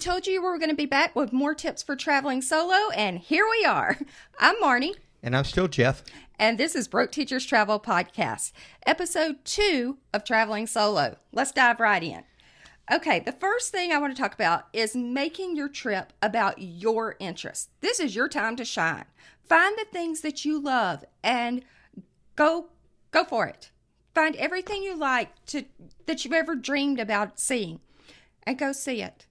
told you we were going to be back with more tips for traveling solo, and here we are. I'm Marnie. And I'm still Jeff. And this is Broke Teachers Travel Podcast, episode 2 of Traveling Solo. Let's dive right in. Okay, the first thing I want to talk about is making your trip about your interests. This is your time to shine. Find the things that you love and go for it. Find everything you like that you've ever dreamed about seeing and go see it.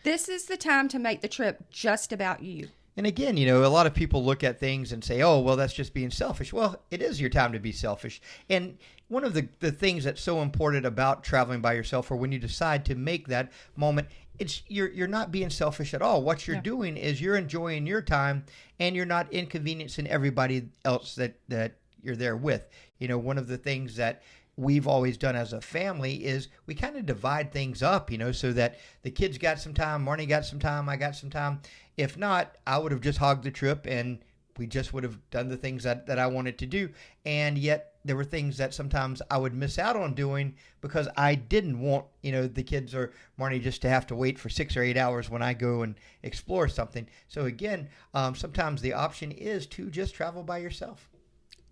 This is the time to make the trip just about you. And again, a lot of people look at things and say, oh, well, that's just being selfish. Well, it is your time to be selfish. And one of the things that's so important about traveling by yourself, or when you decide to make that moment, it's you're not being selfish at all. What you're doing is you're enjoying your time, and you're not inconveniencing everybody else that you're there with. One of the things that we've always done as a family is we kind of divide things up, so that the kids got some time, Marnie got some time, I got some time. If not, I would have just hogged the trip and we just would have done the things that I wanted to do. And yet there were things that sometimes I would miss out on doing because I didn't want, the kids or Marnie just to have to wait for 6 or 8 hours when I go and explore something. So again, sometimes the option is to just travel by yourself.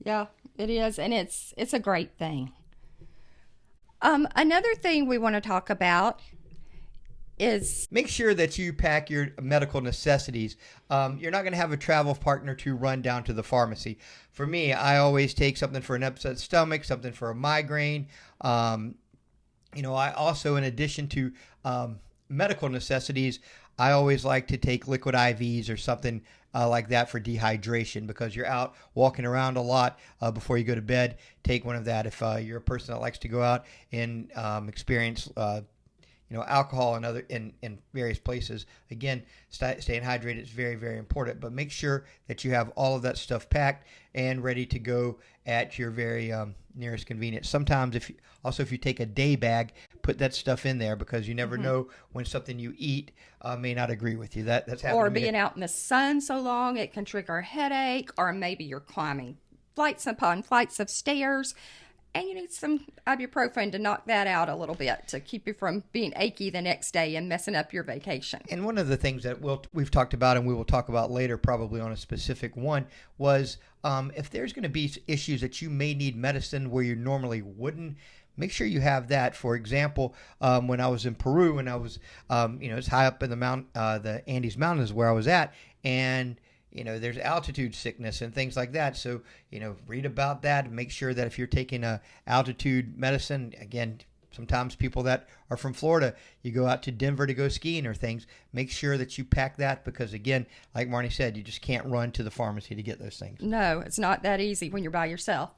Yeah, it is. And it's a great thing. Another thing we want to talk about is make sure that you pack your medical necessities. You're not going to have a travel partner to run down to the pharmacy. For me, I always take something for an upset stomach, something for a migraine. I also, in addition to medical necessities, I always like to take liquid IVs or something like that for dehydration, because you're out walking around a lot before you go to bed. Take one of that. If you're a person that likes to go out and experience alcohol and other in various places, again, staying hydrated is very, very important. But make sure that you have all of that stuff packed and ready to go at your very nearest convenience. Sometimes if you take a day bag, put that stuff in there, because you never know when something you eat may not agree with you. That's happened. Or being out in the sun so long, it can trigger a headache, or maybe you're climbing flights upon flights of stairs, and you need some ibuprofen to knock that out a little bit to keep you from being achy the next day and messing up your vacation. And one of the things that we've talked about, and we will talk about later probably on a specific one, was if there's going to be issues that you may need medicine where you normally wouldn't, make sure you have that. For example, when I was in Peru, and I was, it's high up in the Andes Mountains where I was at, and there's altitude sickness and things like that. So, read about that. Make sure that if you're taking a altitude medicine, again, sometimes people that are from Florida, you go out to Denver to go skiing or things, make sure that you pack that, because again, like Marnie said, you just can't run to the pharmacy to get those things. No, it's not that easy when you're by yourself.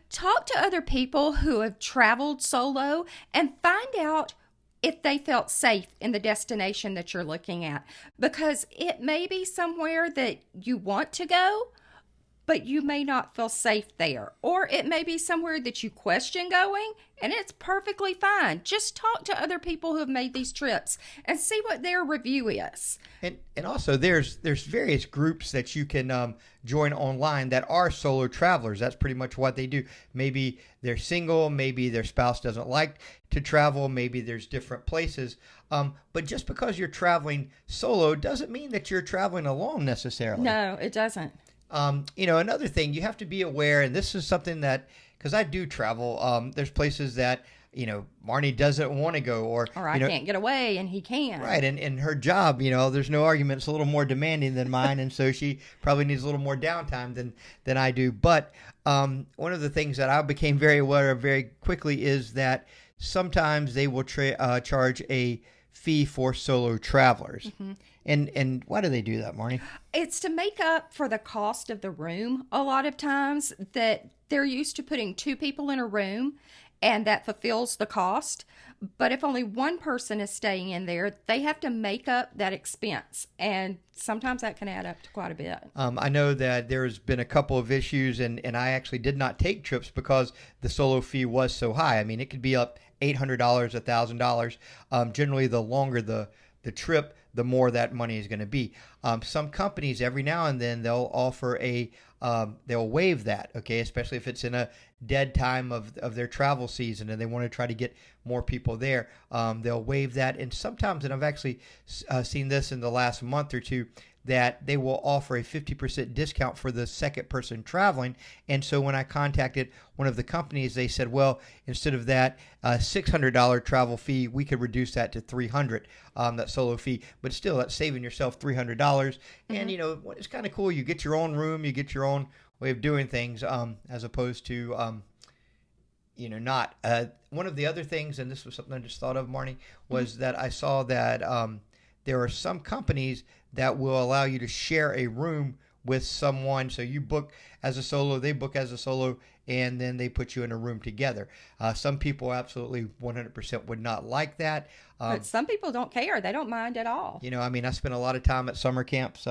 Talk to other people who have traveled solo and find out if they felt safe in the destination that you're looking at, because it may be somewhere that you want to go, but you may not feel safe there. Or it may be somewhere that you question going, and it's perfectly fine. Just talk to other people who have made these trips and see what their review is. And also there's various groups that you can join online that are solo travelers. That's pretty much what they do. Maybe they're single, maybe their spouse doesn't like to travel, maybe there's different places. But just because you're traveling solo doesn't mean that you're traveling alone necessarily. No, it doesn't. Another thing you have to be aware, and this is something that, because I do travel, there's places that, Marnie doesn't want to go, or I can't get away and he can. Right. And her job, there's no argument. It's a little more demanding than mine. And so she probably needs a little more downtime than I do. But one of the things that I became very aware of very quickly is that sometimes they will charge a fee for solo travelers. Mm-hmm. And why do they do that, Marnie? It's to make up for the cost of the room. A lot of times that they're used to putting 2 people in a room, and that fulfills the cost. But if only one person is staying in there, they have to make up that expense. And sometimes that can add up to quite a bit. I know that there's been a couple of issues, and I actually did not take trips because the solo fee was so high. I mean, it could be up $800, $1,000. Generally, the longer the trip, the more that money is going to be. Some companies, every now and then, they'll offer a they'll waive that, okay, especially if it's in a dead time of their travel season and they want to try to get more people there. They'll waive that. And sometimes, and I've actually seen this in the last month or two, that they will offer a 50% discount for the second person traveling. And so when I contacted one of the companies, they said, well, instead of that $600 travel fee, we could reduce that to $300, that solo fee. But still, that's saving yourself $300. Mm-hmm. And, it's kind of cool. You get your own room, you get your own way of doing things, as opposed to, not. One of the other things, and this was something I just thought of, Marnie, was that I saw that there are some companies that will allow you to share a room with someone. So you book as a solo, they book as a solo, and then they put you in a room together. Some people absolutely 100% would not like that. But some people don't care. They don't mind at all. I spent a lot of time at summer camps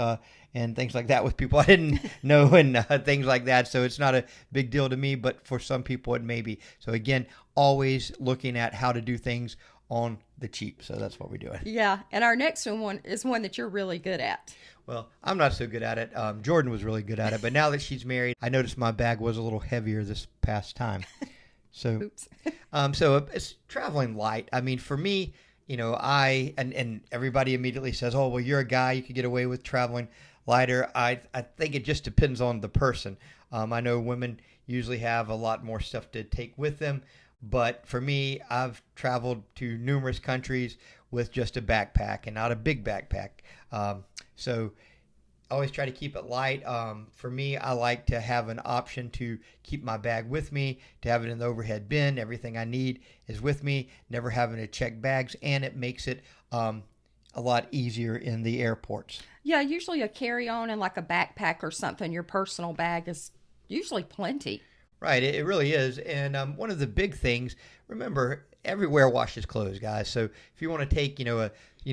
and things like that with people I didn't know and things like that. So it's not a big deal to me, but for some people it may be. So again, always looking at how to do things on the cheap. So that's what we're doing. Yeah. And our next one is one that you're really good at. Well, I'm not so good at it. Jordan was really good at it. But now that she's married, I noticed my bag was a little heavier this past time. So, oops. So it's traveling light. I mean, for me, and everybody immediately says, oh, well, you're a guy. You could get away with traveling lighter. I think it just depends on the person. I know women usually have a lot more stuff to take with them. But for me, I've traveled to numerous countries with just a backpack and not a big backpack. So I always try to keep it light. For me, I like to have an option to keep my bag with me, to have it in the overhead bin. Everything I need is with me, never having to check bags, and it makes it a lot easier in the airports. Yeah, usually a carry-on and like a backpack or something, your personal bag is usually plenty. Right, it really is. And one of the big things, remember, everywhere washes clothes, guys. So if you want to take,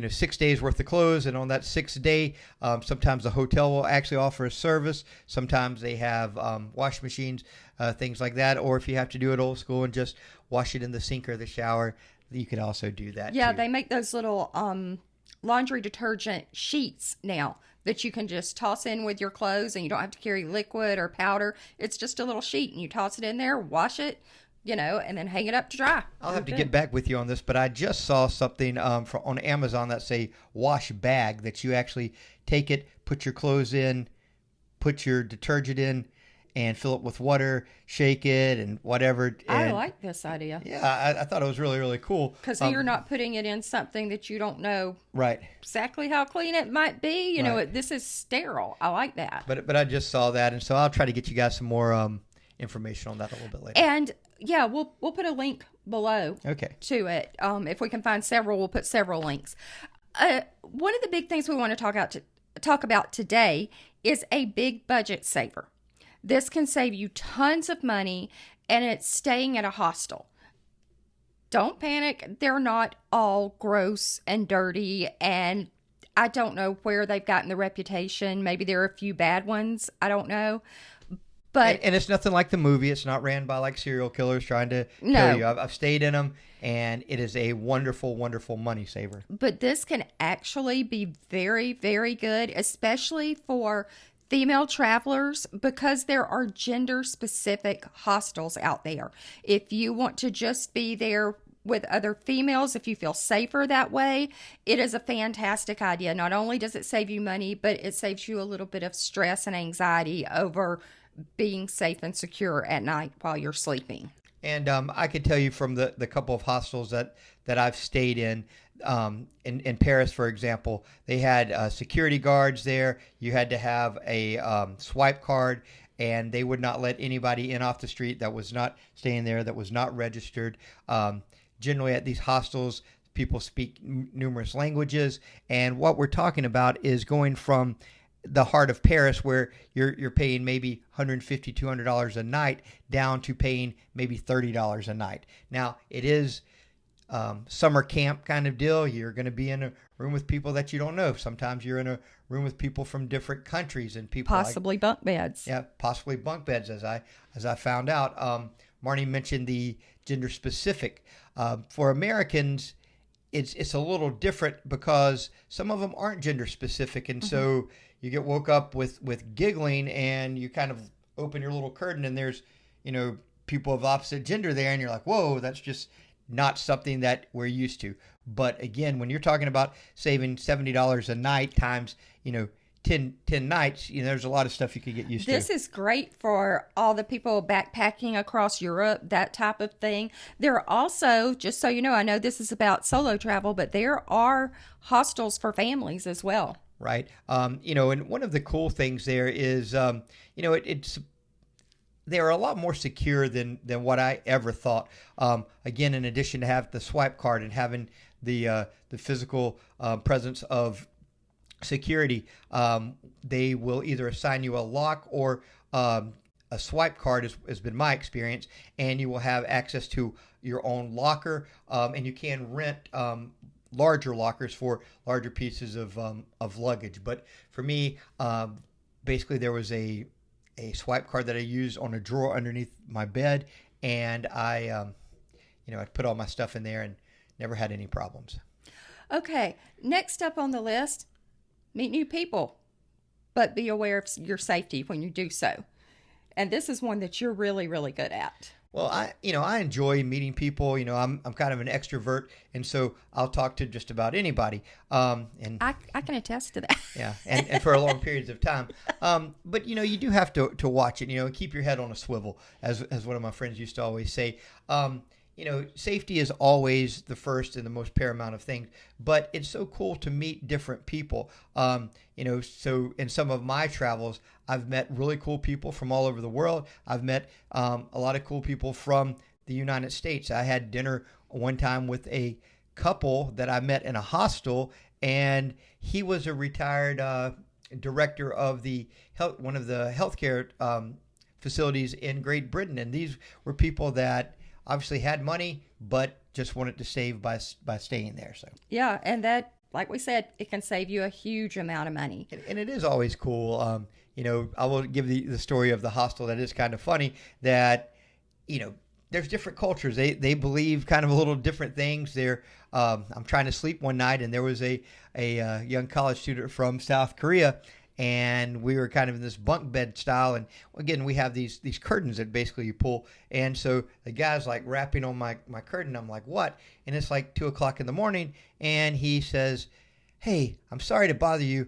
6 days worth of clothes, and on that sixth day, sometimes the hotel will actually offer a service. Sometimes they have wash machines, things like that. Or if you have to do it old school and just wash it in the sink or the shower, you can also do that. Yeah, too. They make those little laundry detergent sheets now that you can just toss in with your clothes, and you don't have to carry liquid or powder. It's just a little sheet, and you toss it in there, wash it, and then hang it up to dry. I'll have to get back with you on this, but I just saw something on Amazon that say wash bag, that you actually take it, put your clothes in, put your detergent in, and fill it with water, shake it, and whatever. I like this idea. Yeah, I thought it was really, really cool. Because you're not putting it in something that you don't know right exactly how clean it might be. This is sterile. I like that. But I just saw that, and so I'll try to get you guys some more information on that a little bit later. And yeah, we'll put a link below to it. If we can find several, we'll put several links. One of the big things we want to talk about today is a big budget saver. This can save you tons of money, and it's staying at a hostel. Don't panic. They're not all gross and dirty, and I don't know where they've gotten the reputation. Maybe there are a few bad ones. I don't know. But and it's nothing like the movie. It's not ran by like serial killers trying to kill you. I've stayed in them, and it is a wonderful, wonderful money saver. But this can actually be very, very good, especially for female travelers, because there are gender-specific hostels out there. If you want to just be there with other females, if you feel safer that way, it is a fantastic idea. Not only does it save you money, but it saves you a little bit of stress and anxiety over being safe and secure at night while you're sleeping. And I could tell you from the couple of hostels that I've stayed in Paris, for example, they had security guards there. You had to have a swipe card, and they would not let anybody in off the street that was not staying there, that was not registered. Generally at these hostels, people speak numerous languages, and what we're talking about is going from the heart of Paris, where you're paying maybe $150, $200 a night, down to paying maybe $30 a night. Now, it is summer camp kind of deal. You're going to be in a room with people that you don't know. Sometimes you're in a room with people from different countries, and people possibly bunk beds. Yeah, possibly bunk beds, as I found out. Marnie mentioned the gender specific. For Americans, it's a little different because some of them aren't gender specific, and so you get woke up with giggling, and you kind of open your little curtain, and there's people of opposite gender there, and you're like, whoa, that's just not something that we're used to. But again, when you're talking about saving $70 a night times 10 nights, there's a lot of stuff you could get used to. This is great for all the people backpacking across Europe, that type of thing. There are also, just so you know, I know this is about solo travel, but there are hostels for families as well. Right. And one of the cool things there is, it's they're a lot more secure than what I ever thought. Again, in addition to have the swipe card and having the physical presence of security, they will either assign you a lock or a swipe card has been my experience, and you will have access to your own locker, and you can rent larger lockers for larger pieces of luggage. But for me, basically there was a swipe card that I used on a drawer underneath my bed, and I put all my stuff in there and never had any problems. Okay, next up on the list, meet new people, but be aware of your safety when you do so. And this is one that you're really, really good at. Well, I enjoy meeting people. I'm kind of an extrovert, and so I'll talk to just about anybody. And I can attest to that. Yeah, and for long periods of time. But you do have to watch it. And keep your head on a swivel, as one of my friends used to always say. Safety is always the first and the most paramount of things, but it's so cool to meet different people. So in some of my travels, I've met really cool people from all over the world. I've met a lot of cool people from the United States. I had dinner one time with a couple that I met in a hostel, and he was a retired director of one of the healthcare facilities in Great Britain, and these were people that obviously had money, but just wanted to save by staying there. So yeah, and that, like we said, it can save you a huge amount of money. And it is always cool. I will give the story of the hostel that is kind of funny. That there's different cultures. They believe kind of a little different things. I'm trying to sleep one night, and there was a young college student from South Korea. And we were kind of in this bunk bed style. And again, we have these curtains that basically you pull. And so the guy's like rapping on my curtain. I'm like, what? And it's like 2:00 in the morning. And he says, hey, I'm sorry to bother you,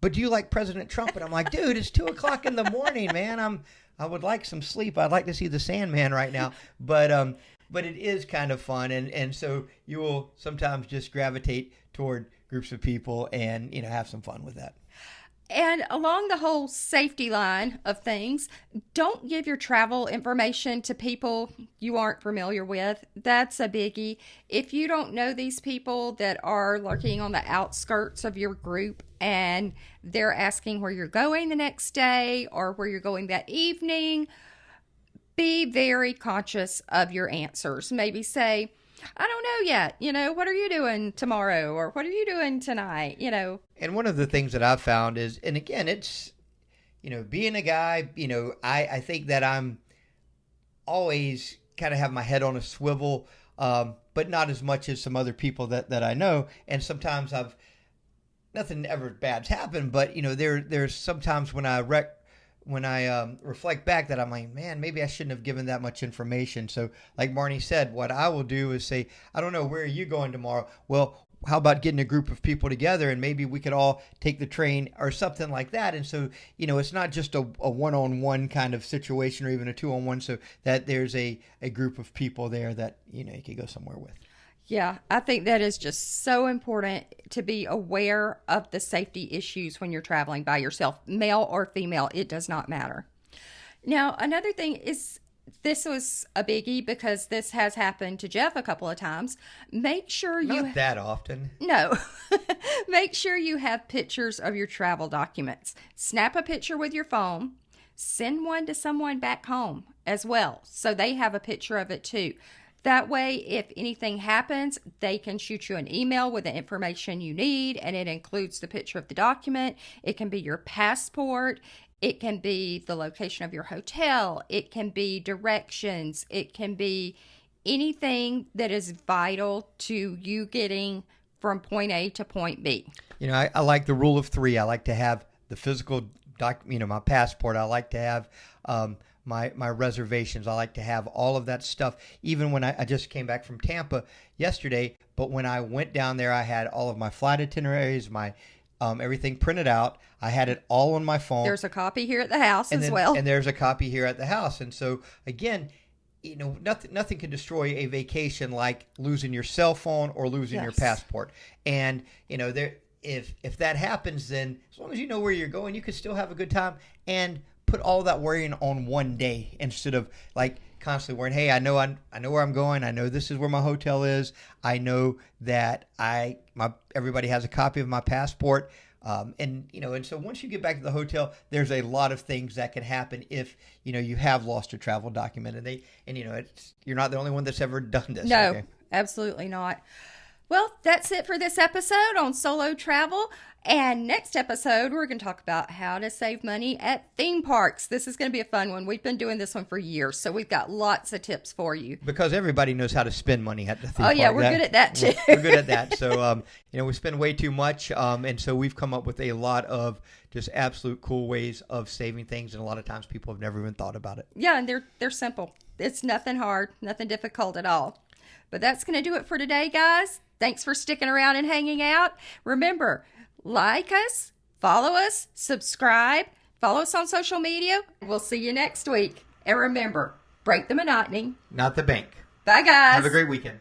but do you like President Trump? And I'm like, dude, it's 2:00 in the morning, man. I would like some sleep. I'd like to see the Sandman right now. But it is kind of fun. And so you will sometimes just gravitate toward groups of people and, have some fun with that. And along the whole safety line of things, don't give your travel information to people you aren't familiar with. That's a biggie. If you don't know these people that are lurking on the outskirts of your group and they're asking where you're going the next day or where you're going that evening, be very conscious of your answers. Maybe say, I don't know yet. What are you doing tomorrow? Or what are you doing tonight? And one of the things that I've found is, and again, it's, being a guy, I think that I'm always kind of have my head on a swivel, but not as much as some other people that I know. And sometimes nothing ever bad's happened, but, there's sometimes when I reflect back that I'm like, man, maybe I shouldn't have given that much information. So like Marnie said, what I will do is say, I don't know, where are you going tomorrow? Well, how about getting a group of people together and maybe we could all take the train or something like that. And so, it's not just a one-on-one kind of situation or even a two-on-one, so that there's a group of people there that, you could go somewhere with. Yeah, I think that is just so important to be aware of the safety issues when you're traveling by yourself, male or female, it does not matter. Now, another thing is, this was a biggie because this has happened to Jeff a couple of times. Make sure Not that often. No. Make sure you have pictures of your travel documents. Snap a picture with your phone. Send one to someone back home as well, so they have a picture of it too. That way, if anything happens, they can shoot you an email with the information you need, and it includes the picture of the document. It can be your passport. It can be the location of your hotel. It can be directions. It can be anything that is vital to you getting from point A to point B. I like the rule of three. I like to have the physical my passport. I like to have my reservations. I like to have all of that stuff. Even when I just came back from Tampa yesterday, but when I went down there, I had all of my flight itineraries, my everything printed out. I had it all on my phone. There's a copy here at the house as well. And there's a copy here at the house. And so, again, nothing can destroy a vacation like losing your cell phone or losing your passport. And, if that happens, then as long as you know where you're going, you can still have a good time and put all that worrying on one day instead of like constantly worrying, hey, I know where I'm going. I know this is where my hotel is. I know that everybody has a copy of my passport. And so once you get back to the hotel, there's a lot of things that can happen if, you have lost a travel document and you're not the only one that's ever done this. No, okay? Absolutely not. Well, that's it for this episode on solo travel. And next episode, we're going to talk about how to save money at theme parks. This is going to be a fun one. We've been doing this one for years, so we've got lots of tips for you. Because everybody knows how to spend money at the theme park. Oh, yeah, we're good at that, too. We're good at that. So, we spend way too much, and so we've come up with a lot of just absolute cool ways of saving things, and a lot of times people have never even thought about it. Yeah, and they're simple. It's nothing hard, nothing difficult at all. But that's going to do it for today, guys. Thanks for sticking around and hanging out. Remember, like us, follow us, subscribe, follow us on social media. We'll see you next week. And remember, break the monotony. Not the bank. Bye, guys. Have a great weekend.